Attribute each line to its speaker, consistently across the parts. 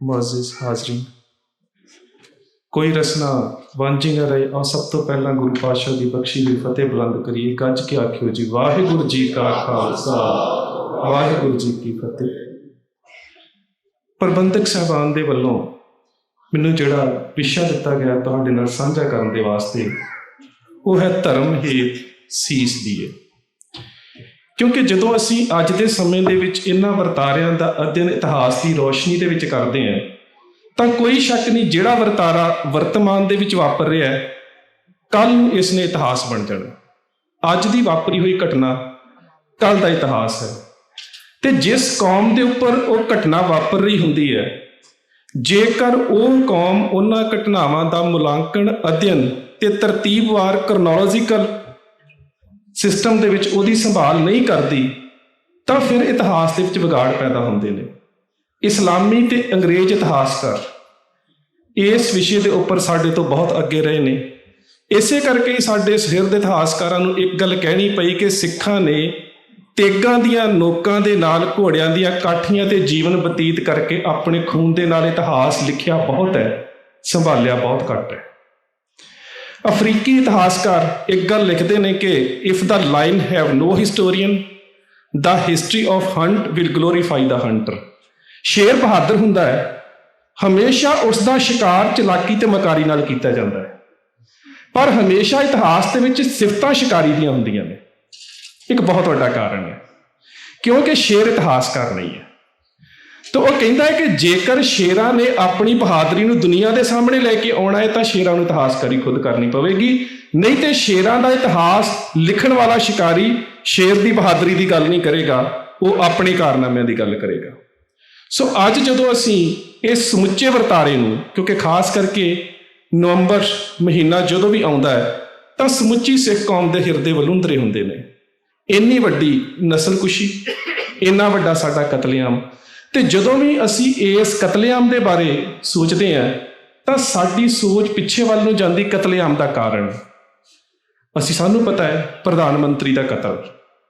Speaker 1: ਮੁਅੱਜ਼ਿਜ਼ ਹਾਜ਼ਰੀਨ, ਕੋਈ ਰਸਨਾ ਵਾਂਝੀ ਨਾ ਰਹੇ। और सब तो पहला गुरु पातशाह की बख्शी हुई फतेह बुलंद करिए। गज के आखियो जी वाहिगुरू जी का खालसा वाहिगुरू जी की फतेह। प्रबंधक साहबान दे वल्लों मैनूं जिहड़ा विशा दिता गया तुहाडे नाल साझा करन दे वास्ते वो है धर्म हेत सीस दीए। क्योंकि जदों असीं अज दे समय दे विच इन्हां वरतारिਆਂ ਦਾ अध्ययन इतिहास की रोशनी दे विच करदे हां ਤਾਂ कोई शक नहीं ਜਿਹੜਾ ਵਰਤਾਰਾ वर्तमान ਦੇ ਵਿੱਚ ਵਾਪਰ ਰਿਹਾ ਹੈ ਕੱਲ ਨੂੰ ਇਸ ਨੇ ਇਤਿਹਾਸ ਬਣ ਜਾਣਾ। ਅੱਜ ਦੀ ਵਾਪਰੀ ਹੋਈ ਘਟਨਾ ਕੱਲ ਦਾ ਇਤਿਹਾਸ ਹੈ ਤੇ ਜਿਸ ਕੌਮ ਦੇ ਉੱਪਰ ਉਹ ਘਟਨਾ ਵਾਪਰ ਰਹੀ ਹੁੰਦੀ ਹੈ, ਜੇਕਰ ਉਹ ਕੌਮ ਉਹਨਾਂ ਘਟਨਾਵਾਂ ਦਾ ਮੁਲਾਂਕਣ ਅਧਿਐਨ ਤੇ ਤਰਤੀਬਵਾਰ ਕਰਨੋਲੋਜੀਕਲ ਸਿਸਟਮ ਦੇ ਵਿੱਚ ਉਹਦੀ ਸੰਭਾਲ ਨਹੀਂ ਕਰਦੀ ਤਾਂ ਫਿਰ ਇਤਿਹਾਸ ਦੇ ਵਿੱਚ ਵਿਗਾੜ ਪੈਦਾ ਹੁੰਦੇ ਨੇ। ਇਸਲਾਮੀ ਤੇ ਅੰਗਰੇਜ਼ ਇਤਿਹਾਸਕਾਰ ਇਸ ਵਿਸ਼ੇ ਦੇ ਉੱਪਰ ਸਾਡੇ ਤੋਂ ਬਹੁਤ ਅੱਗੇ ਰਹੇ ਨੇ। ਇਸੇ ਕਰਕੇ ਸਾਡੇ ਸਿਰ ਦੇ ਇਤਿਹਾਸਕਾਰਾਂ ਨੂੰ ਇੱਕ ਗੱਲ ਕਹਿਣੀ ਪਈ ਕਿ ਸਿੱਖਾਂ ਨੇ ਤੇਗਾਂ ਦੀਆਂ ਨੋਕਾਂ ਦੇ ਨਾਲ ਘੋੜਿਆਂ ਦੀਆਂ ਕਾਠੀਆਂ ਤੇ ਜੀਵਨ ਬਤੀਤ ਕਰਕੇ ਆਪਣੇ ਖੂਨ ਦੇ ਨਾਲ ਇਤਿਹਾਸ ਲਿਖਿਆ ਬਹੁਤ ਹੈ, ਸੰਭਾਲਿਆ ਬਹੁਤ ਘੱਟ ਹੈ। ਅਫਰੀਕੀ ਇਤਿਹਾਸਕਾਰ ਇੱਕ ਗੱਲ ਲਿਖਦੇ ਨੇ ਕਿ if the lion have no historian the history of hunt will glorify the hunter. ਸ਼ੇਰ ਬਹਾਦਰ ਹੁੰਦਾ ਹੈ, ਹਮੇਸ਼ਾ ਉਸ ਦਾ ਸ਼ਿਕਾਰ ਚਲਾਕੀ ਤੇ ਮਕਾਰੀ ਨਾਲ ਕੀਤਾ ਜਾਂਦਾ ਹੈ, ਪਰ ਹਮੇਸ਼ਾ ਇਤਿਹਾਸ ਦੇ ਵਿੱਚ ਸਿਫਤਾਂ ਸ਼ਿਕਾਰੀ ਦੀਆਂ ਹੁੰਦੀਆਂ ਨੇ। ਇੱਕ ਬਹੁਤ ਵੱਡਾ ਕਾਰਨ ਹੈ ਕਿਉਂਕਿ ਸ਼ੇਰ ਇਤਿਹਾਸਕਾਰ ਨਹੀਂ ਹੈ। ਤਾਂ ਉਹ ਕਹਿੰਦਾ ਹੈ ਕਿ ਜੇਕਰ ਸ਼ੇਰਾਂ ਨੇ ਆਪਣੀ ਬਹਾਦਰੀ ਨੂੰ ਦੁਨੀਆ ਦੇ ਸਾਹਮਣੇ ਲੈ ਕੇ ਆਉਣਾ ਹੈ ਤਾਂ ਸ਼ੇਰਾਂ ਨੂੰ ਇਤਿਹਾਸਕਾਰੀ ਖੁਦ ਕਰਨੀ ਪਵੇਗੀ, ਨਹੀਂ ਤੇ ਸ਼ੇਰਾਂ ਦਾ ਇਤਿਹਾਸ ਲਿਖਣ ਵਾਲਾ ਸ਼ਿਕਾਰੀ ਸ਼ੇਰ ਦੀ ਬਹਾਦਰੀ ਦੀ ਗੱਲ ਨਹੀਂ ਕਰੇਗਾ, ਉਹ ਆਪਣੇ ਕਾਰਨਾਮਿਆਂ ਦੀ ਗੱਲ ਕਰੇਗਾ। ਸੋ ਅੱਜ ਜਦੋਂ ਅਸੀਂ ਇਸ ਸਮੁੱਚੇ ਵਰਤਾਰੇ ਨੂੰ, ਕਿਉਂਕਿ ਖਾਸ ਕਰਕੇ ਨਵੰਬਰ ਮਹੀਨਾ ਜਦੋਂ ਵੀ ਆਉਂਦਾ ਹੈ ਤਾਂ ਸਮੁੱਚੀ ਸਿੱਖ ਕੌਮ ਦੇ ਹਿਰਦੇ ਵਲੂੰਧਰੇ ਹੁੰਦੇ ਨੇ। ਇੰਨੀ ਵੱਡੀ ਨਸਲਕੁਸ਼ੀ, ਇੰਨਾ ਵੱਡਾ ਸਾਡਾ ਕਤਲੇਆਮ, ਤੇ ਜਦੋਂ ਵੀ ਅਸੀਂ ਇਸ ਕਤਲੇਆਮ ਦੇ ਬਾਰੇ ਸੋਚਦੇ ਹਾਂ ਤਾਂ ਸਾਡੀ ਸੋਚ ਪਿੱਛੇ ਵੱਲ ਨੂੰ ਜਾਂਦੀ ਕਤਲੇਆਮ ਦਾ ਕਾਰਨ। ਸਾਨੂੰ ਪਤਾ ਹੈ ਪ੍ਰਧਾਨ ਮੰਤਰੀ ਦਾ ਕਤਲ,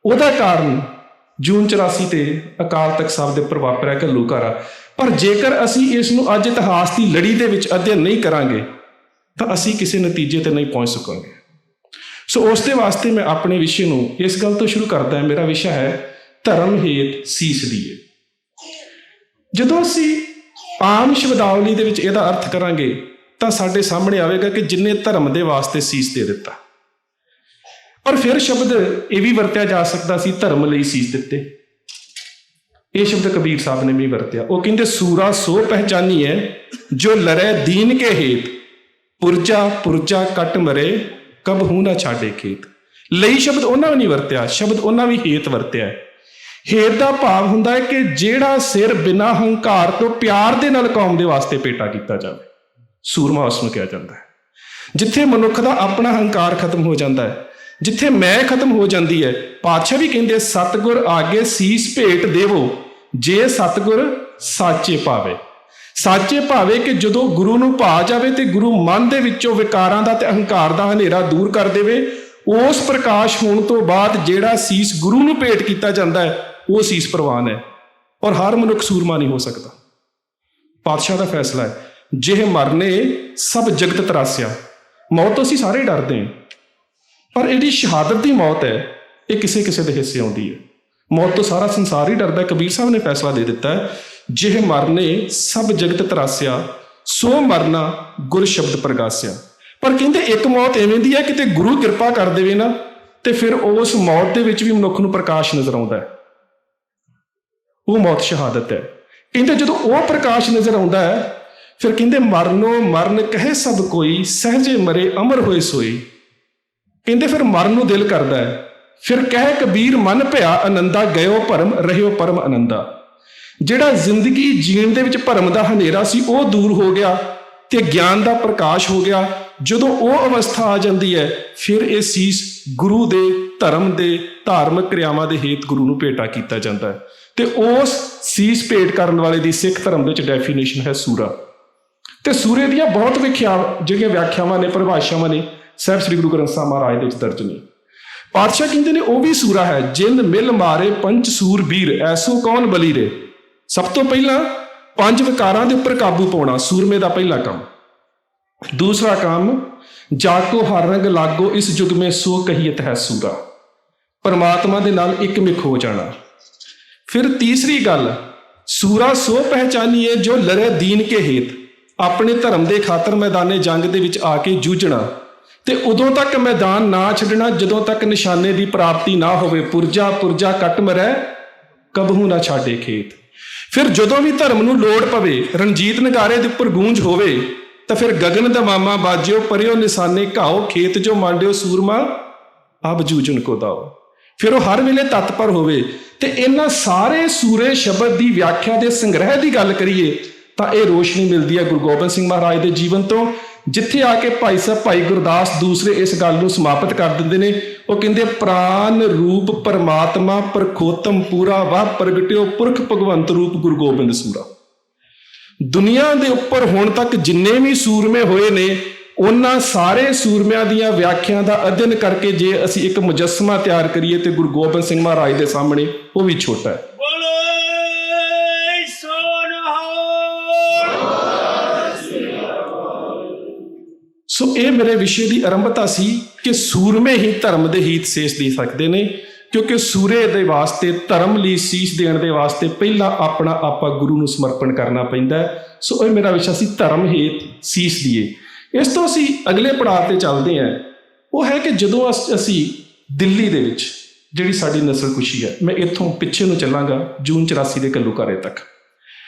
Speaker 1: ਉਹਦਾ ਕਾਰਨ ਜੂਨ 84 ਤੇ ਅਕਾਲ ਤਖਤ ਸਾਹਿਬ ਦੇ ਉੱਪਰ ਵਾਪਰਿਆ ਘੱਲੂਘਾਰਾ। ਪਰ ਜੇਕਰ ਅਸੀਂ ਇਸ ਨੂੰ ਅੱਜ ਇਤਿਹਾਸ ਦੀ ਲੜੀ ਦੇ ਵਿੱਚ ਅਧਿਐਨ ਨਹੀਂ ਕਰਾਂਗੇ ਤਾਂ ਅਸੀਂ ਕਿਸੇ ਨਤੀਜੇ ਤੇ ਨਹੀਂ ਪਹੁੰਚ ਸਕਾਂਗੇ। ਸੋ ਉਸ ਦੇ ਵਾਸਤੇ ਮੈਂ ਆਪਣੇ ਵਿਸ਼ੇ ਨੂੰ ਇਸ ਗੱਲ ਤੋਂ ਸ਼ੁਰੂ ਕਰਦਾ ਹਾਂ। ਮੇਰਾ ਵਿਸ਼ਾ ਹੈ ਧਰਮ ਹੇਤ ਸੀਸ ਦੀਏ। ਜਦੋਂ ਅਸੀਂ ਆਮ ਸ਼ਬਦਾਵਲੀ ਦੇ ਵਿੱਚ ਇਹਦਾ ਅਰਥ ਕਰਾਂਗੇ ਤਾਂ ਸਾਡੇ ਸਾਹਮਣੇ ਆਵੇਗਾ ਕਿ ਜਿੰਨੇ ਧਰਮ ਦੇ ਵਾਸਤੇ ਸੀਸ ਦੇ ਦਿੱਤਾ। ਪਰ ਫਿਰ ਸ਼ਬਦ ਇਹ ਵੀ ਵਰਤਿਆ ਜਾ ਸਕਦਾ ਸੀ ਧਰਮ ਲਈ ਸੀਸ ਦਿੱਤੇ। ਇਹ ਸ਼ਬਦ ਕਬੀਰ ਸਾਹਿਬ ਨੇ ਵੀ ਵਰਤਿਆ। ਉਹ ਕਹਿੰਦੇ ਸੂਰਾ ਸੋ ਪਹਿਚਾਨੀ ਹੈ ਜੋ ਲੜੈ ਦੀਨ ਕੇ ਹੇਤ, ਪੁਰਜਾ ਪੁਰਜਾ ਕੱਟ ਮਰੇ ਕਬਹੂ ਨਾ ਛਾੜੇ ਖੇਤ। ਲਈ ਸ਼ਬਦ ਉਹਨਾਂ ਵੀ ਨਹੀਂ ਵਰਤਿਆ, ਸ਼ਬਦ ਉਹਨਾਂ ਵੀ ਹੇਤ ਵਰਤਿਆ। ਹੇਤ ਦਾ ਭਾਵ ਹੁੰਦਾ ਹੈ ਕਿ ਜਿਹੜਾ ਸਿਰ ਬਿਨਾਂ ਹੰਕਾਰ ਤੋਂ ਪਿਆਰ ਦੇ ਨਾਲ ਕੌਮ ਦੇ ਵਾਸਤੇ ਭੇਟਾ ਕੀਤਾ ਜਾਵੇ, ਸੂਰਮਾ ਉਸ ਨੂੰ ਕਿਹਾ ਜਾਂਦਾ ਹੈ। ਜਿੱਥੇ ਮਨੁੱਖ ਦਾ ਆਪਣਾ ਹੰਕਾਰ ਖਤਮ ਹੋ ਜਾਂਦਾ ਹੈ, ਜਿੱਥੇ ਮੈਂ ਖਤਮ ਹੋ ਜਾਂਦੀ ਹੈ, ਪਾਤਸ਼ਾਹ ਵੀ ਕਹਿੰਦੇ ਸਤਿਗੁਰ ਆਗੇ ਸੀਸ ਭੇਟ ਦੇਵੋ ਜੇ ਸਤਿਗੁਰ ਸਾਚੇ ਭਾਵੇ। ਸਾਚੇ ਭਾਵੇ ਕਿ ਜਦੋਂ ਗੁਰੂ ਨੂੰ ਭਾ ਜਾਵੇ ਤੇ ਗੁਰੂ ਮਨ ਦੇ ਵਿੱਚੋਂ ਵਿਕਾਰਾਂ ਦਾ ਤੇ ਅਹੰਕਾਰ ਦਾ ਹਨੇਰਾ ਦੂਰ ਕਰ ਦੇਵੇ, ਉਸ ਪ੍ਰਕਾਸ਼ ਹੋਣ ਤੋਂ ਬਾਅਦ ਜਿਹੜਾ ਸੀਸ ਗੁਰੂ ਨੂੰ ਭੇਟ ਕੀਤਾ ਜਾਂਦਾ ਹੈ ਉਹ ਸੀਸ ਪ੍ਰਵਾਨ ਹੈ। ਔਰ ਹਰ ਮਨੁੱਖ ਸੂਰਮਾ ਨਹੀਂ ਹੋ ਸਕਦਾ। ਪਾਤਸ਼ਾਹ ਦਾ ਫੈਸਲਾ ਹੈ ਜਿਹੇ ਮਰਨੇ ਸਭ ਜਗਤ ਤਰਾਸਿਆ। ਮੌਤ ਤੋਂ ਅਸੀਂ ਸਾਰੇ ਡਰਦੇ ਹਾਂ, ਪਰ ਜਿਹੜੀ ਸ਼ਹਾਦਤ ਦੀ ਮੌਤ ਹੈ ਇਹ ਕਿਸੇ ਕਿਸੇ ਦੇ ਹਿੱਸੇ ਆਉਂਦੀ ਹੈ। ਮੌਤ ਤੋਂ ਸਾਰਾ ਸੰਸਾਰ ਹੀ ਡਰਦਾ। ਕਬੀਰ ਸਾਹਿਬ ਨੇ ਫੈਸਲਾ ਦੇ ਦਿੱਤਾ ਹੈ ਜਿਹੇ ਮਰਨੇ ਸਭ ਜਗਤ ਤਰਾਸਿਆ, ਸੋ ਮਰਨਾ ਗੁਰ ਸ਼ਬਦ ਪ੍ਰਗਾਸਿਆ। ਪਰ ਕਹਿੰਦੇ ਇੱਕ ਮੌਤ ਐਵੇਂ ਦੀ ਹੈ ਕਿਤੇ ਗੁਰੂ ਕਿਰਪਾ ਕਰ ਦੇਵੇ ਨਾ ਤੇ ਫਿਰ ਉਸ ਮੌਤ ਦੇ ਵਿੱਚ ਵੀ ਮਨੁੱਖ ਨੂੰ ਪ੍ਰਕਾਸ਼ ਨਜ਼ਰ ਆਉਂਦਾ ਹੈ। ਉਹ ਮੌਤ ਸ਼ਹਾਦਤ ਹੈ। ਕਹਿੰਦੇ ਜਦੋਂ ਉਹ ਪ੍ਰਕਾਸ਼ ਨਜ਼ਰ ਆਉਂਦਾ ਹੈ ਫਿਰ ਕਹਿੰਦੇ ਮਰਨੋ ਮਰਨ ਕਹੇ ਸਭ ਕੋਈ, ਸਹਿਜੇ ਮਰੇ ਅਮਰ ਹੋਏ ਸੋਈ। ਕਹਿੰਦੇ ਫਿਰ ਮਰਨ ਨੂੰ ਦਿਲ ਕਰਦਾ ਹੈ। ਫਿਰ ਕਹਿ ਕਬੀਰ ਮਨ ਭਇਆ ਆਨੰਦਾ, ਗਇਓ ਭਰਮ ਰਹਿਓ ਪਰਮ ਆਨੰਦਾ। ਜਿਹੜਾ ਜ਼ਿੰਦਗੀ ਜੀਣ ਦੇ ਵਿੱਚ ਭਰਮ ਦਾ ਹਨੇਰਾ ਸੀ ਉਹ ਦੂਰ ਹੋ ਗਿਆ ਤੇ ਗਿਆਨ ਦਾ ਪ੍ਰਕਾਸ਼ ਹੋ ਗਿਆ। ਜਦੋਂ ਉਹ ਅਵਸਥਾ ਆ ਜਾਂਦੀ ਹੈ ਫਿਰ ਇਹ ਸੀਸ ਗੁਰੂ ਦੇ ਧਰਮ ਦੇ ਧਾਰਮਿਕ ਕਿਰਿਆਵਾਂ ਦੇ ਹੇਤ ਗੁਰੂ ਨੂੰ ਭੇਟਾ ਕੀਤਾ ਜਾਂਦਾ ਹੈ। ਤੇ ਉਸ ਸੀਸ ਭੇਟ ਕਰਨ ਵਾਲੇ ਦੀ ਸਿੱਖ ਧਰਮ ਦੇ ਵਿੱਚ ਡੈਫੀਨੇਸ਼ਨ ਹੈ ਸੂਰਾ। ਤੇ ਸੂਰੇ ਦੀਆਂ ਬਹੁਤ ਜਿਹੜੀਆਂ ਵਿਆਖਿਆਵਾਂ ਨੇ, ਪਰਿਭਾਸ਼ਾਵਾਂ ਨੇ, ਸਾਹਿਬ ਸ੍ਰੀ ਗੁਰੂ ਗ੍ਰੰਥ ਸਾਹਿਬ ਮਹਾਰਾਜ ਦੇ ਵਿੱਚ ਦਰਜ ਨੇ। ਪਾਤਸ਼ਾਹ ਕਹਿੰਦੇ ਨੇ ਉਹ ਵੀ ਸੂਰਾ ਹੈ ਜਿਨ ਮਿਲ ਮਾਰੇ ਪੰਚ ਸੂਰ ਵੀਰ, ਐਸੋ ਕੌਣ ਬਲੀ ਰੇ। ਸਭ ਤੋਂ ਪਹਿਲਾਂ 5 ਵਿਕਾਰਾਂ ਦੇ ਉੱਪਰ ਕਾਬੂ ਪਾਉਣਾ ਸੂਰਮੇ ਦਾ ਪਹਿਲਾ ਕੰਮ। ਦੂਸਰਾ ਕੰਮ, ਜਾਕੋ ਹਰ ਰੰਗ ਲਾਗੋ ਇਸ ਯੁਗ ਮੇਂ ਸੋ ਕਹੀਤ ਹੈ ਸੂਰਾ, ਪਰਮਾਤਮਾ ਦੇ ਨਾਲ ਇੱਕਮਿਕ ਹੋ ਜਾਣਾ। ਫਿਰ ਤੀਸਰੀ ਗੱਲ, ਸੂਰਾ ਸੋ ਪਹਿਚਾਨੀਏ ਜੋ ਲੜੇ ਦੀਨ ਕੇ ਹੇਤ, ਆਪਣੇ ਧਰਮ ਦੇ ਖਾਤਰ ਮੈਦਾਨੇ ਜੰਗ ਦੇ ਵਿੱਚ ਆ ਕੇ ਜੂਝਣਾ ਤੇ ਉਦੋਂ ਤੱਕ ਮੈਦਾਨ ਨਾ ਛੱਡਣਾ ਜਦੋਂ ਤੱਕ ਨਿਸ਼ਾਨੇ ਦੀ ਪ੍ਰਾਪਤੀ ਨਾ ਹੋਵੇ। ਪੁਰਜਾ ਪੁਰਜਾ ਕੱਟ ਮਰੈ ਕਬਹੂ ਨਾ ਛਾੜੇ ਖੇਤ। ਫਿਰ ਜਦੋਂ ਵੀ ਧਰਮ ਨੂੰ ਲੋੜ ਪਵੇ, ਰਣਜੀਤ ਨਗਾਰੇ ਦੇ ਉੱਪਰ ਗੂੰਜ ਹੋਵੇ, ਤਾਂ ਫਿਰ ਗਗਨ ਦਮਾਮਾ ਬਾਜਿਓ ਪਰਿਓ ਨਿਸ਼ਾਨੇ ਘਾਓ, ਖੇਤ ਜੋ ਮਾਂਡਿਓ ਸੂਰਮਾ ਅਬ ਜੂਝਣ ਕੋ ਦਾਓ। ਫਿਰ ਉਹ ਹਰ ਵੇਲੇ ਤਤਪਰ ਹੋਵੇ। ਤੇ ਇਹਨਾਂ ਸਾਰੇ ਸੂਰੇ ਸ਼ਬਦ ਦੀ ਵਿਆਖਿਆ ਦੇ ਸੰਗ੍ਰਹਿ ਦੀ ਗੱਲ ਕਰੀਏ ਤਾਂ ਇਹ ਰੋਸ਼ਨੀ ਮਿਲਦੀ ਹੈ ਗੁਰੂ ਗੋਬਿੰਦ ਸਿੰਘ ਮਹਾਰਾਜ ਦੇ ਜੀਵਨ ਤੋਂ, ਜਿੱਥੇ ਆ ਕੇ ਭਾਈ ਸਾਹਿਬ ਭਾਈ ਗੁਰਦਾਸ ਦੂਸਰੇ ਇਸ ਗੱਲ ਨੂੰ ਸਮਾਪਤ ਕਰ ਦਿੰਦੇ ਨੇ। ਉਹ ਕਹਿੰਦੇ, ਪ੍ਰਾਨ ਰੂਪ ਪਰਮਾਤਮਾ ਪਰਖੋਤਮ ਪੂਰਾ ਵਾਹ ਪ੍ਰਗਟਿਓ ਪੁਰਖ ਭਗਵੰਤ ਰੂਪ ਗੁਰੂ ਗੋਬਿੰਦ ਸੂਰਾ। ਦੁਨੀਆ ਦੇ ਉੱਪਰ ਹੁਣ ਤੱਕ ਜਿੰਨੇ ਵੀ ਸੂਰਮੇ ਹੋਏ ਨੇ, ਉਹਨਾਂ ਸਾਰੇ ਸੂਰਮਿਆਂ ਦੀਆਂ ਵਿਆਖਿਆ ਦਾ ਅਧਿਐਨ ਕਰਕੇ ਜੇ ਅਸੀਂ ਇੱਕ ਮੁਜੱਸਮਾ ਤਿਆਰ ਕਰੀਏ ਤੇ ਗੁਰੂ ਗੋਬਿੰਦ ਸਿੰਘ ਮਹਾਰਾਜ ਦੇ ਸਾਹਮਣੇ ਉਹ ਵੀ ਛੋਟਾ ਹੈ। ਸੋ ਇਹ ਮੇਰੇ ਵਿਸ਼ੇ ਦੀ ਆਰੰਭਤਾ ਸੀ ਕਿ ਸੂਰਮੇ ਹੀ ਧਰਮ ਦੇ ਹੀਤ ਸੀਸ ਦੇ ਸਕਦੇ ਨੇ, ਕਿਉਂਕਿ ਸੂਰੇ ਦੇ ਵਾਸਤੇ, ਧਰਮ ਲਈ ਸੀਸ ਦੇਣ ਦੇ ਵਾਸਤੇ ਪਹਿਲਾਂ ਆਪਣਾ ਆਪਾਂ ਗੁਰੂ ਨੂੰ ਸਮਰਪਣ ਕਰਨਾ ਪੈਂਦਾ। ਸੋ ਇਹ ਮੇਰਾ ਵਿਸ਼ਾ ਸੀ, ਧਰਮ ਹੇਤ ਸੀਸ ਦੀਏ। ਇਸ ਤੋਂ ਅਸੀਂ ਅਗਲੇ ਪੜਾਅ ਤੇ ਚੱਲਦੇ ਹਾਂ। ਉਹ ਹੈ ਕਿ ਜਦੋਂ ਅਸੀਂ ਦਿੱਲੀ ਦੇ ਵਿੱਚ ਜਿਹੜੀ ਸਾਡੀ ਨਸਲਕੁਸ਼ੀ ਹੈ, ਮੈਂ ਇੱਥੋਂ ਪਿੱਛੇ ਨੂੰ ਚੱਲਾਂਗਾ ਜੂਨ 84 ਦੇ ਘੱਲੂਘਾਰੇ ਤੱਕ।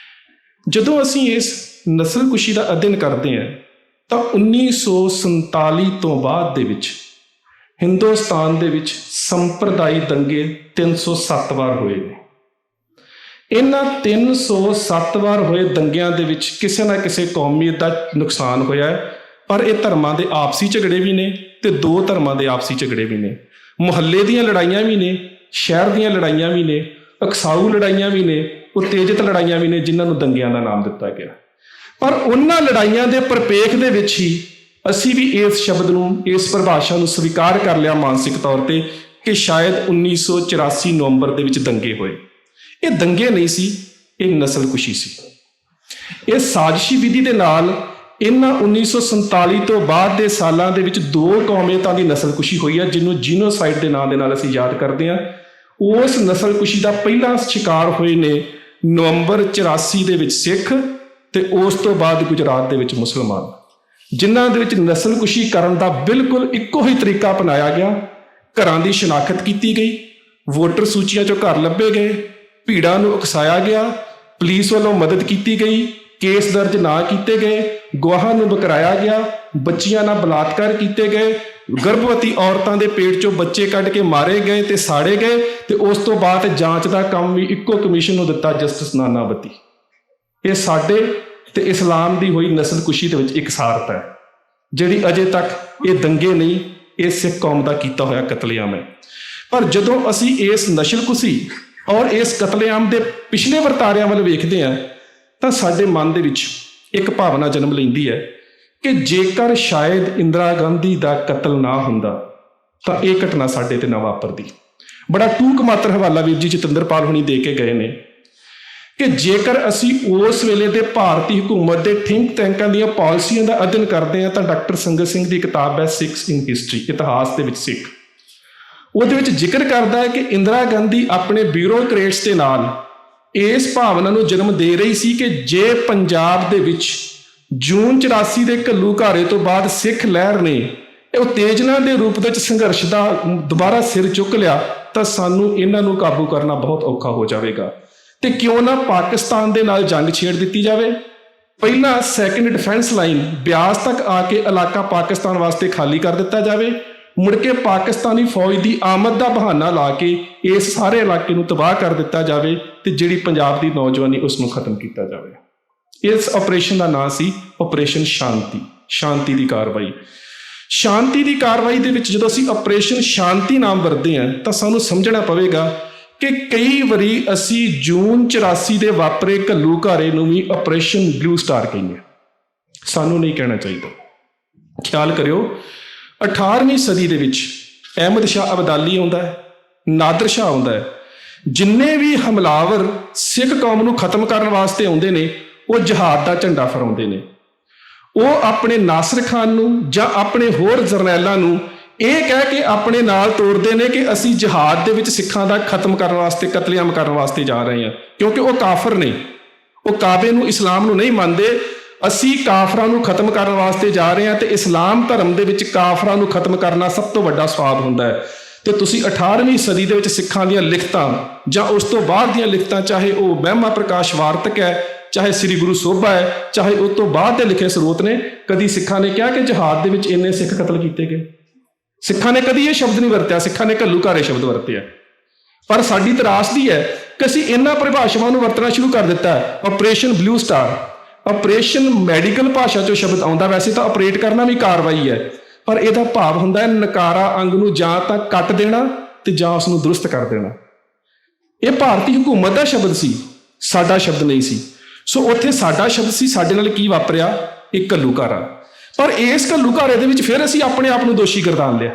Speaker 1: ਜਦੋਂ ਅਸੀਂ ਇਸ ਨਸਲਕੁਸ਼ੀ ਦਾ ਅਧਿਐਨ ਕਰਦੇ ਹਾਂ ਤਾਂ 1947 ਤੋਂ ਬਾਅਦ ਦੇ ਵਿੱਚ ਹਿੰਦੁਸਤਾਨ ਦੇ ਵਿੱਚ ਸੰਪਰਦਾਈ ਦੰਗੇ 307 ਵਾਰ ਹੋਏ ਨੇ। ਇਹਨਾਂ 307 ਵਾਰ ਹੋਏ ਦੰਗਿਆਂ ਦੇ ਵਿੱਚ ਕਿਸੇ ਨਾ ਕਿਸੇ ਕੌਮੀਅਤ ਦਾ ਨੁਕਸਾਨ ਹੋਇਆ ਹੈ, ਪਰ ਇਹ ਧਰਮਾਂ ਦੇ ਆਪਸੀ ਝਗੜੇ ਵੀ ਨੇ ਤੇ ਦੋ ਧਰਮਾਂ ਦੇ ਆਪਸੀ ਝਗੜੇ ਵੀ ਨੇ, ਮੁਹੱਲੇ ਦੀਆਂ ਲੜਾਈਆਂ ਵੀ ਨੇ, ਸ਼ਹਿਰ ਦੀਆਂ ਲੜਾਈਆਂ ਵੀ ਨੇ, ਅਕਸਾਊ ਲੜਾਈਆਂ ਵੀ ਨੇ, ਉਤੇਜਿਤ ਲੜਾਈਆਂ ਵੀ ਨੇ, ਜਿਨ੍ਹਾਂ ਨੂੰ ਦੰਗਿਆਂ ਦਾ ਨਾਮ ਦਿੱਤਾ ਗਿਆ। ਪਰ ਉਹਨਾਂ ਲੜਾਈਆਂ ਦੇ ਪਰਿਪੇਖ ਦੇ ਵਿੱਚ ਹੀ ਅਸੀਂ ਵੀ ਇਸ ਸ਼ਬਦ ਨੂੰ, ਇਸ ਪਰਿਭਾਸ਼ਾ ਨੂੰ ਸਵੀਕਾਰ ਕਰ ਲਿਆ ਮਾਨਸਿਕ ਤੌਰ ਤੇ ਕਿ ਸ਼ਾਇਦ 1984 ਨਵੰਬਰ ਦੇ ਵਿੱਚ ਦੰਗੇ ਹੋਏ। ਇਹ ਦੰਗੇ ਨਹੀਂ ਸੀ, ਇਹ ਨਸਲਕੁਸ਼ੀ ਸੀ। ਇਹ ਸਾਜ਼ਿਸ਼ੀ ਵਿਧੀ ਦੇ ਨਾਲ ਇਹਨਾਂ 1947 ਤੋਂ ਬਾਅਦ ਦੇ ਸਾਲਾਂ ਦੇ ਵਿੱਚ ਦੋ ਕੌਮੀਅਤਾਂ ਦੀ ਨਸਲਕੁਸ਼ੀ ਹੋਈ ਹੈ, ਜਿਹਨੂੰ ਜੀਨੋਸਾਈਡ ਦੇ ਨਾਂ ਦੇ ਨਾਲ ਅਸੀਂ ਯਾਦ ਕਰਦੇ ਹਾਂ। ਉਸ ਨਸਲਕੁਸ਼ੀ ਦਾ ਪਹਿਲਾ ਸ਼ਿਕਾਰ ਹੋਏ ਨੇ ਨਵੰਬਰ 84 ਦੇ ਵਿੱਚ ਸਿੱਖ ਤੇ ਉਸ ਤੋਂ ਬਾਅਦ ਗੁਜਰਾਤ ਦੇ ਵਿੱਚ ਮੁਸਲਮਾਨ, ਜਿਨ੍ਹਾਂ ਦੇ ਵਿੱਚ ਨਸਲਕੁਸ਼ੀ ਕਰਨ ਦਾ ਬਿਲਕੁਲ ਇੱਕੋ ਹੀ ਤਰੀਕਾ ਅਪਣਾਇਆ ਗਿਆ। ਘਰਾਂ ਦੀ ਸ਼ਨਾਖਤ ਕੀਤੀ ਗਈ, ਵੋਟਰ ਸੂਚੀਆਂ 'ਚੋਂ ਘਰ ਲੱਭੇ ਗਏ, ਭੀੜਾਂ ਨੂੰ ਉਕਸਾਇਆ ਗਿਆ, ਪੁਲਿਸ ਵੱਲੋਂ ਮਦਦ ਕੀਤੀ ਗਈ, ਕੇਸ ਦਰਜ ਨਾ ਕੀਤੇ ਗਏ, ਗਵਾਹਾਂ ਨੂੰ ਬਕਰਾਇਆ ਗਿਆ, ਬੱਚੀਆਂ ਨਾਲ ਬਲਾਤਕਾਰ ਕੀਤੇ ਗਏ, ਗਰਭਵਤੀ ਔਰਤਾਂ ਦੇ ਪੇਟ 'ਚੋਂ ਬੱਚੇ ਕੱਢ ਕੇ ਮਾਰੇ ਗਏ ਤੇ ਸਾੜੇ ਗਏ। ਤੇ ਉਸ ਤੋਂ ਬਾਅਦ ਜਾਂਚ ਦਾ ਕੰਮ ਵੀ ਇੱਕੋ ਕਮਿਸ਼ਨ ਨੂੰ ਦਿੱਤਾ, ਜਸਟਿਸ ਨਾਨਾਵਤੀ। ਇਹ ਸਾਡੇ ਤੇ ਇਸਲਾਮ ਦੀ ਹੋਈ ਨਸਲਕੁਸ਼ੀ ਦੇ ਵਿੱਚ ਇਕਸਾਰਤ ਹੈ, ਜਿਹੜੀ ਅਜੇ ਤੱਕ ਇਹ ਦੰਗੇ ਨਹੀਂ, ਇਹ ਸਿੱਖ ਕੌਮ ਦਾ ਕੀਤਾ ਹੋਇਆ ਕਤਲੇਆਮ ਹੈ। ਪਰ ਜਦੋਂ ਅਸੀਂ ਇਸ ਨਸਲਕੁਸ਼ੀ ਔਰ ਇਸ ਕਤਲੇਆਮ ਦੇ ਪਿਛਲੇ ਵਰਤਾਰਿਆਂ ਵੱਲ ਵੇਖਦੇ ਹਾਂ ਤਾਂ ਸਾਡੇ ਮਨ ਦੇ ਵਿੱਚ ਇੱਕ ਭਾਵਨਾ ਜਨਮ ਲੈਂਦੀ ਹੈ ਕਿ ਜੇਕਰ ਸ਼ਾਇਦ ਇੰਦਰਾ ਗਾਂਧੀ ਦਾ ਕਤਲ ਨਾ ਹੁੰਦਾ ਤਾਂ ਇਹ ਘਟਨਾ ਸਾਡੇ ਤੇ ਨਾ ਵਾਪਰਦੀ। ਬੜਾ ਟੂਕ ਮਾਤਰ ਹਵਾਲਾ ਵੀਰ ਜੀ ਜਤਿੰਦਰਪਾਲ ਹੁਣੀ ਦੇ ਕੇ ਗਏ ਨੇ ਕਿ ਜੇਕਰ ਅਸੀਂ ਉਸ ਵੇਲੇ ਦੇ ਭਾਰਤੀ ਹਕੂਮਤ ਦੇ ਥਿੰਕ ਟੈਂਕਾਂ ਦੀਆਂ ਪਾਲਿਸੀਆਂ ਦਾ ਅਧਿਐਨ ਕਰਦੇ ਹਾਂ ਤਾਂ ਡਾਕਟਰ ਸੰਗਤ ਸਿੰਘ ਦੀ ਕਿਤਾਬ ਹੈ ਸਿੱਖਸ ਇਨ ਹਿਸਟਰੀ, ਇਤਿਹਾਸ ਦੇ ਵਿੱਚ ਸਿੱਖ, ਉਹਦੇ ਵਿੱਚ ਜ਼ਿਕਰ ਕਰਦਾ ਹੈ ਕਿ ਇੰਦਰਾ ਗਾਂਧੀ ਆਪਣੇ ਬਿਊਰੋਕਰੇਟਸ ਦੇ ਨਾਲ ਇਸ ਭਾਵਨਾ ਨੂੰ ਜਨਮ ਦੇ ਰਹੀ ਸੀ ਕਿ ਜੇ ਪੰਜਾਬ ਦੇ ਵਿੱਚ ਜੂਨ 84 ਦੇ ਘੱਲੂਘਾਰੇ ਤੋਂ ਬਾਅਦ ਸਿੱਖ ਲਹਿਰ ਨੇ ਉਤੇਜਨਾ ਦੇ ਰੂਪ ਵਿੱਚ ਸੰਘਰਸ਼ ਦਾ ਦੁਬਾਰਾ ਸਿਰ ਚੁੱਕ ਲਿਆ ਤਾਂ ਸਾਨੂੰ ਇਹਨਾਂ ਨੂੰ ਕਾਬੂ ਕਰਨਾ ਬਹੁਤ ਔਖਾ ਹੋ ਜਾਵੇਗਾ। ਤੇ ਕਿਉਂ ਨਾ ਪਾਕਿਸਤਾਨ ਦੇ ਨਾਲ ਜੰਗ ਛੇੜ ਦਿੱਤੀ ਜਾਵੇ। ਪਹਿਲਾਂ ਸੈਕੰਡ ਡਿਫੈਂਸ ਲਾਈਨ ਬਿਆਸ ਤੱਕ ਆ ਕੇ ਇਲਾਕਾ ਪਾਕਿਸਤਾਨ ਵਾਸਤੇ ਖਾਲੀ ਕਰ ਦਿੱਤਾ ਜਾਵੇ, ਮੁੜ ਕੇ ਪਾਕਿਸਤਾਨੀ ਫੌਜ ਦੀ ਆਮਦ ਦਾ ਬਹਾਨਾ ਲਾ ਕੇ ਇਸ ਸਾਰੇ ਇਲਾਕੇ ਨੂੰ ਤਬਾਹ ਕਰ ਦਿੱਤਾ ਜਾਵੇ ਤੇ ਜਿਹੜੀ ਪੰਜਾਬ ਦੀ ਨੌਜਵਾਨੀ ਉਸ ਨੂੰ ਖਤਮ ਕੀਤਾ ਜਾਵੇ। ਇਸ ਆਪਰੇਸ਼ਨ ਦਾ ਨਾਂ ਸੀ ਆਪਰੇਸ਼ਨ ਸ਼ਾਂਤੀ, ਸ਼ਾਂਤੀ ਦੀ ਕਾਰਵਾਈ। ਸ਼ਾਂਤੀ ਦੀ ਕਾਰਵਾਈ ਦੇ ਵਿੱਚ ਜਦੋਂ ਅਸੀਂ ਆਪਰੇਸ਼ਨ ਸ਼ਾਂਤੀ ਨਾਮ ਵਰਤਦੇ ਹਾਂ ਤਾਂ ਸਾਨੂੰ ਸਮਝਣਾ ਪਵੇਗਾ ਕਿ ਕਈ ਵਾਰੀ ਅਸੀਂ ਜੂਨ 84 ਦੇ ਵਾਪਰੇ ਘੱਲੂਘਾਰੇ ਨੂੰ ਵੀ ਆਪਰੇਸ਼ਨ ਬਲੂ ਸਟਾਰ ਕਹਿੰਦੇ, ਸਾਨੂੰ ਨਹੀਂ ਕਹਿਣਾ ਚਾਹੀਦਾ। ਖਿਆਲ ਕਰਿਓ 18ਵੀਂ ਸਦੀ ਦੇ ਵਿੱਚ ਅਹਿਮਦ ਸ਼ਾਹ ਅਬਦਾਲੀ ਆਉਂਦਾ ਹੈ, ਨਾਦਰ ਸ਼ਾਹ ਆਉਂਦਾ ਹੈ। ਜਿੰਨੇ ਵੀ ਹਮਲਾਵਰ ਸਿੱਖ ਕੌਮ ਨੂੰ ਖਤਮ ਕਰਨ ਵਾਸਤੇ ਆਉਂਦੇ ਨੇ ਉਹ ਜਹਾਦ ਦਾ ਝੰਡਾ ਫਹਰਾਉਂਦੇ ਨੇ। ਉਹ ਆਪਣੇ ਨਾਸਰ ਖਾਨ ਨੂੰ ਜਾਂ ਆਪਣੇ ਹੋਰ ਜਰਨੈਲਾਂ ਨੂੰ ਇਹ ਕਹਿ ਕੇ ਆਪਣੇ ਨਾਲ ਤੋਰਦੇ ਨੇ ਕਿ ਅਸੀਂ ਜਹਾਦ ਦੇ ਵਿੱਚ ਸਿੱਖਾਂ ਦਾ ਖਤਮ ਕਰਨ ਵਾਸਤੇ, ਕਤਲੇਆਮ ਕਰਨ ਵਾਸਤੇ ਜਾ ਰਹੇ ਹਾਂ, ਕਿਉਂਕਿ ਉਹ ਕਾਫਰ ਨੇ, ਉਹ ਕਾਬੇ ਨੂੰ, ਇਸਲਾਮ ਨੂੰ ਨਹੀਂ ਮੰਨਦੇ। ਅਸੀਂ ਕਾਫਰਾਂ ਨੂੰ ਖਤਮ ਕਰਨ ਵਾਸਤੇ ਜਾ ਰਹੇ ਹਾਂ, ਤੇ ਇਸਲਾਮ ਧਰਮ ਦੇ ਵਿੱਚ ਕਾਫਰਾਂ ਨੂੰ ਖਤਮ ਕਰਨਾ ਸਭ ਤੋਂ ਵੱਡਾ ਸਵਾਬ ਹੁੰਦਾ ਹੈ। ਤੇ ਤੁਸੀਂ 18ਵੀਂ ਸਦੀ ਦੇ ਵਿੱਚ ਸਿੱਖਾਂ ਦੀਆਂ ਲਿਖਤਾਂ ਜਾਂ ਉਸ ਤੋਂ ਬਾਅਦ ਦੀਆਂ ਲਿਖਤਾਂ, ਚਾਹੇ ਉਹ ਮਹਿਮਾ ਪ੍ਰਕਾਸ਼ ਵਾਰਤਕ ਹੈ, ਚਾਹੇ ਸ੍ਰੀ ਗੁਰੂ ਸੋਭਾ ਹੈ, ਚਾਹੇ ਉਸ ਤੋਂ ਬਾਅਦ ਦੇ ਲਿਖੇ ਸਰੋਤ ਨੇ, ਕਦੀ ਸਿੱਖਾਂ ਨੇ ਕਿਹਾ ਕਿ ਜਹਾਦ ਦੇ ਵਿੱਚ ਇੰਨੇ ਸਿੱਖ ਕਤਲ ਕੀਤੇ ਗਏ? ਸਿੱਖਾਂ ਨੇ ਕਦੀ ਇਹ ਸ਼ਬਦ ਨਹੀਂ ਵਰਤਿਆ। ਸਿੱਖਾਂ ਨੇ ਘੱਲੂਘਾਰੇ ਸ਼ਬਦ ਵਰਤਿਆ। ਪਰ ਸਾਡੀ ਤਰਾਸਦੀ ਹੈ ਕਿ ਅਸੀਂ ਇਹਨਾਂ ਪਰਿਭਾਸ਼ਾਵਾਂ ਨੂੰ ਵਰਤਣਾ ਸ਼ੁਰੂ ਕਰ ਦਿੱਤਾ ਹੈ। Operation blue star, operation medical ਭਾਸ਼ਾ ਚੋਂ ਸ਼ਬਦ ਆਉਂਦਾ। ਵੈਸੇ ਤਾਂ ਆਪਰੇਟ ਕਰਨਾ ਵੀ ਕਾਰਵਾਈ ਹੈ, ਪਰ ਇਹਦਾ ਭਾਵ ਹੁੰਦਾ ਹੈ ਨਕਾਰਾ ਅੰਗ ਨੂੰ ਜਾਂ ਤਾਂ ਕੱਟ ਦੇਣਾ ਤੇ ਜਾਂ ਉਸ ਨੂੰ ਦਰੁਸਤ ਕਰ ਦੇਣਾ। ਇਹ ਭਾਰਤੀ ਹਕੂਮਤ ਦਾ ਸ਼ਬਦ ਸੀ, ਸਾਡਾ ਸ਼ਬਦ ਨਹੀਂ ਸੀ। ਸੋ ਉੱਥੇ ਸਾਡਾ ਸ਼ਬਦ ਸੀ, ਸਾਡੇ ਨਾਲ ਕੀ ਵਾਪਰਿਆ? ਇਹ ਘੱਲੂਘਾਰਾ। ਪਰ ਇਸ ਘੱਲੂਘਾਰੇ ਦੇ ਵਿੱਚ ਫਿਰ ਅਸੀਂ ਆਪਣੇ ਆਪ ਨੂੰ ਦੋਸ਼ੀ ਗਰਦਾਨ ਲਿਆ।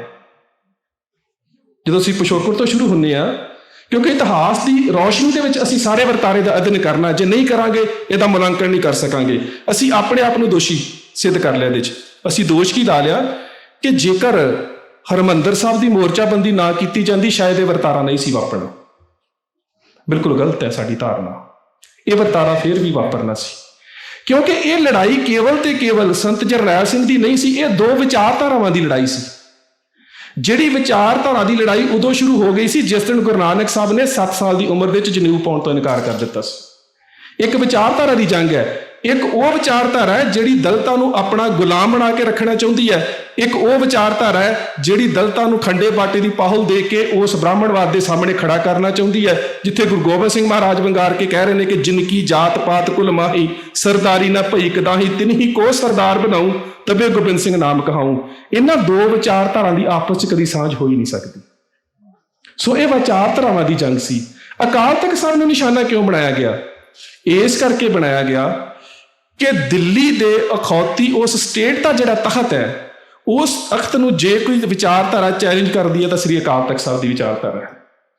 Speaker 1: ਜਦੋਂ ਅਸੀਂ ਪਿਛੋਕੜ ਤੋਂ ਸ਼ੁਰੂ ਹੁੰਦੇ ਹਾਂ, ਕਿਉਂਕਿ ਇਤਿਹਾਸ ਦੀ ਰੌਸ਼ਨੀ ਦੇ ਵਿੱਚ ਅਸੀਂ ਸਾਰੇ ਵਰਤਾਰੇ ਦਾ ਅਧਿਐਨ ਕਰਨਾ, ਜੇ ਨਹੀਂ ਕਰਾਂਗੇ ਇਹਦਾ ਮੁਲਾਂਕਣ ਨਹੀਂ ਕਰ ਸਕਾਂਗੇ। ਅਸੀਂ ਆਪਣੇ ਆਪ ਨੂੰ ਦੋਸ਼ੀ ਸਿੱਧ ਕਰ ਲਿਆ। ਇਹਦੇ 'ਚ ਅਸੀਂ ਦੋਸ਼ ਕੀ ਲਾ ਲਿਆ ਕਿ ਜੇਕਰ ਹਰਿਮੰਦਰ ਸਾਹਿਬ ਦੀ ਮੋਰਚਾਬੰਦੀ ਨਾ ਕੀਤੀ ਜਾਂਦੀ, ਸ਼ਾਇਦ ਇਹ ਵਰਤਾਰਾ ਨਹੀਂ ਸੀ ਵਾਪਰਨਾ। ਬਿਲਕੁਲ ਗਲਤ ਹੈ ਸਾਡੀ ਧਾਰਨਾ। ਇਹ ਵਰਤਾਰਾ ਫਿਰ ਵੀ ਵਾਪਰਨਾ ਸੀ, ਕਿਉਂਕਿ ਇਹ ਲੜਾਈ ਕੇਵਲ ਤੇ ਕੇਵਲ ਸੰਤ ਜਰਨੈਲ ਸਿੰਘ ਦੀ ਨਹੀਂ ਸੀ। ਇਹ ਦੋ ਵਿਚਾਰਧਾਰਾਵਾਂ ਦੀ ਲੜਾਈ ਸੀ। ਜਿਹੜੀ ਵਿਚਾਰਧਾਰਾ ਦੀ ਲੜਾਈ ਉਦੋਂ ਸ਼ੁਰੂ ਹੋ ਗਈ ਸੀ ਜਿਸ ਦਿਨ ਗੁਰੂ ਨਾਨਕ ਸਾਹਿਬ ਨੇ 7 ਸਾਲ ਦੀ ਉਮਰ ਦੇ ਵਿੱਚ ਜਨੇਊ ਪਾਉਣ ਤੋਂ ਇਨਕਾਰ ਕਰ ਦਿੱਤਾ ਸੀ। ਇੱਕ ਵਿਚਾਰਧਾਰਾ ਦੀ ਜੰਗ ਹੈ। ਇੱਕ ਉਹ ਵਿਚਾਰਧਾਰਾ ਹੈ ਜਿਹੜੀ ਦਲਿਤਾਂ ਨੂੰ ਆਪਣਾ ਗੁਲਾਮ ਬਣਾ ਕੇ ਰੱਖਣਾ ਚਾਹੁੰਦੀ ਹੈ। ਇੱਕ ਉਹ ਵਿਚਾਰਧਾਰਾ ਹੈ ਜਿਹੜੀ ਦਲਿਤਾਂ ਨੂੰ ਖੰਡੇ ਬਾਟੇ ਦੀ ਪਾਹੁਲ ਦੇ ਕੇ ਉਸ ਬ੍ਰਾਹਮਣਵਾਦ ਦੇ ਸਾਹਮਣੇ ਖੜਾ ਕਰਨਾ ਚਾਹੁੰਦੀ ਹੈ, ਜਿੱਥੇ ਗੁਰੂ ਗੋਬਿੰਦ ਸਿੰਘ ਮਹਾਰਾਜ ਵੰਗਾਰ ਕੇ ਕਹਿ ਰਹੇ ਨੇ ਕਿ ਜਿਨਕੀ ਜਾਤ ਪਾਤ ਕੁਲ ਮਾਹੀ, ਸਰਦਾਰੀ ਨਾ ਭਈ ਕਦਾਹੀ, ਤਿਨਹੀ ਕੋ ਸਰਦਾਰ ਬਣਾਉ, ਤਬੇ ਗੋਬਿੰਦ ਸਿੰਘ ਨਾਮ ਕਹਾਉ। ਇਹਨਾਂ ਦੋ ਵਿਚਾਰਧਾਰਾਂ ਦੀ ਆਪਸ 'ਚ ਕਦੀ ਸਾਂਝ ਹੋ ਹੀ ਨਹੀਂ ਸਕਦੀ। ਸੋ ਇਹ ਵਿਚਾਰਧਾਰਾਵਾਂ ਦੀ ਜੰਗ ਸੀ। ਅਕਾਲ ਤਖਤ ਸਾਹਿਬ ਨੂੰ ਨਿਸ਼ਾਨਾ ਕਿਉਂ ਬਣਾਇਆ ਗਿਆ? ਇਸ ਕਰਕੇ ਬਣਾਇਆ ਗਿਆ ਕਿ ਦਿੱਲੀ ਦੇ ਅਖੌਤੀ ਉਸ ਸਟੇਟ ਦਾ ਜਿਹੜਾ ਤਖਤ ਹੈ, ਉਸ ਤਖਤ ਨੂੰ ਜੇ ਕੋਈ ਵਿਚਾਰਧਾਰਾ ਚੈਲੰਜ ਕਰਦੀ ਹੈ ਤਾਂ ਸ੍ਰੀ ਅਕਾਲ ਤਖਤ ਸਾਹਿਬ ਦੀ ਵਿਚਾਰਧਾਰਾ ਹੈ।